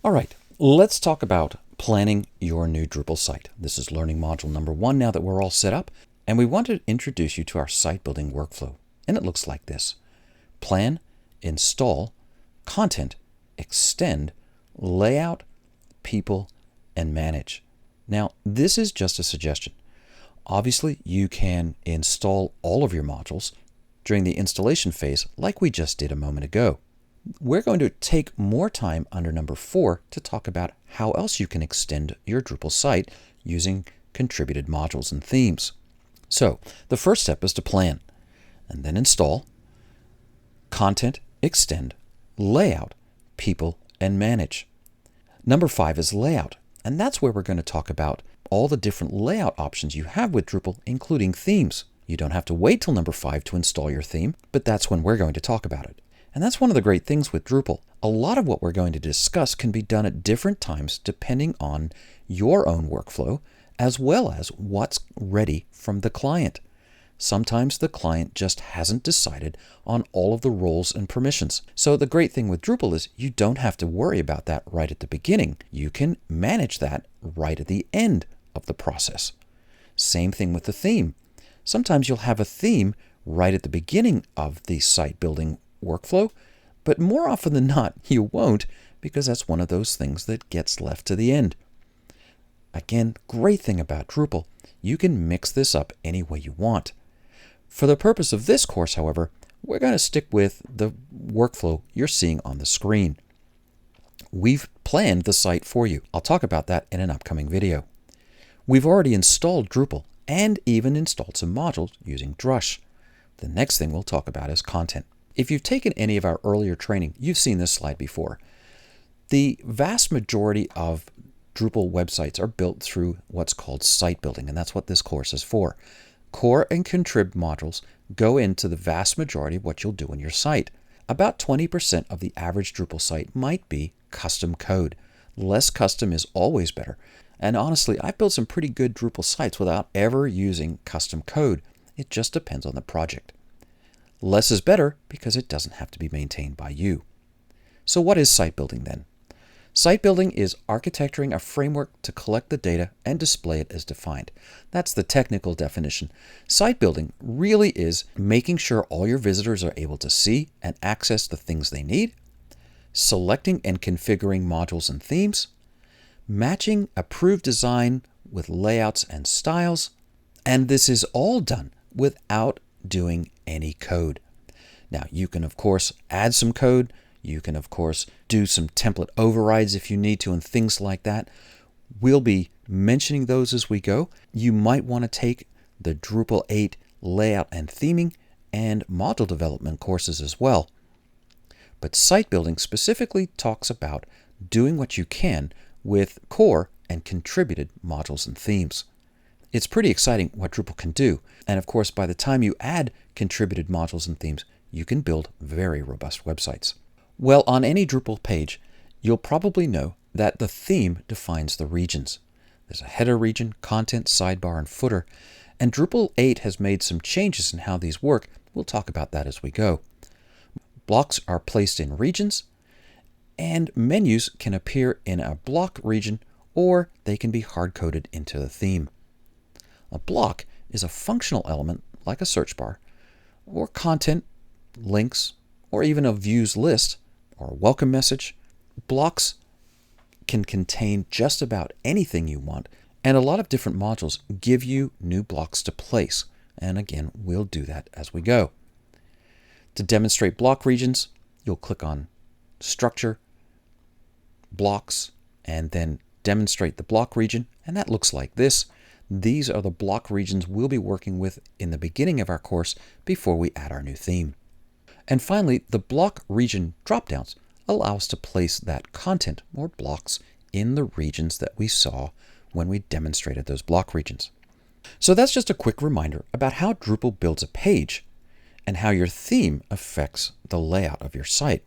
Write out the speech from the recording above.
All right, let's talk about planning your new Drupal site. This is learning module number 1 now that we're all set up, and we want to introduce you to our site building workflow. And it looks like this: plan, install, content, extend, layout, people, and manage. Now, this is just a suggestion. Obviously, you can install all of your modules during the installation phase like we just did a moment ago. We're going to take more time under number 4 to talk about how else you can extend your Drupal site using contributed modules and themes. So the first step is to plan, and then install, content, extend, layout, people, and manage. Number 5 is layout, and that's where we're going to talk about all the different layout options you have with Drupal, including themes. You don't have to wait till number 5 to install your theme, but that's when we're going to talk about it. And that's one of the great things with Drupal. A lot of what we're going to discuss can be done at different times depending on your own workflow, as well as what's ready from the client. Sometimes the client just hasn't decided on all of the roles and permissions. So the great thing with Drupal is you don't have to worry about that right at the beginning. You can manage that right at the end of the process. Same thing with the theme. Sometimes you'll have a theme right at the beginning of the site building workflow, but more often than not, you won't, because that's one of those things that gets left to the end. Again, great thing about Drupal, you can mix this up any way you want. For the purpose of this course, however, we're going to stick with the workflow you're seeing on the screen. We've planned the site for you. I'll talk about that in an upcoming video. We've already installed Drupal and even installed some modules using Drush. The next thing we'll talk about is content. If you've taken any of our earlier training, you've seen this slide before. The vast majority of Drupal websites are built through what's called site building, and that's what this course is for. Core and contrib modules go into the vast majority of what you'll do in your site. About 20% of the average Drupal site might be custom code. Less custom is always better. And honestly, I've built some pretty good Drupal sites without ever using custom code. It just depends on the project. Less is better because it doesn't have to be maintained by you. So what is site building then? Site building is architecturing a framework to collect the data and display it as defined. That's the technical definition. Site building really is making sure all your visitors are able to see and access the things they need, selecting and configuring modules and themes, matching approved design with layouts and styles, and this is all done without doing any code. Now, you can, of course, add some code. You can, of course, do some template overrides if you need to and things like that. We'll be mentioning those as we go. You might want to take the Drupal 8 layout and theming and module development courses as well. But site building specifically talks about doing what you can with core and contributed modules and themes. It's pretty exciting what Drupal can do. And of course, by the time you add contributed modules and themes, you can build very robust websites. Well, on any Drupal page, you'll probably know that the theme defines the regions. There's a header region, content, sidebar, and footer. And Drupal 8 has made some changes in how these work. We'll talk about that as we go. Blocks are placed in regions, and menus can appear in a block region, or they can be hard-coded into the theme. A block is a functional element like a search bar, or content, links, or even a views list, or a welcome message. Blocks can contain just about anything you want, and a lot of different modules give you new blocks to place. And again, we'll do that as we go. To demonstrate block regions, you'll click on Structure, Blocks, and then demonstrate the block region, and that looks like this. These are the block regions we'll be working with in the beginning of our course before we add our new theme. And finally, the block region dropdowns allow us to place that content or blocks in the regions that we saw when we demonstrated those block regions. So that's just a quick reminder about how Drupal builds a page and how your theme affects the layout of your site.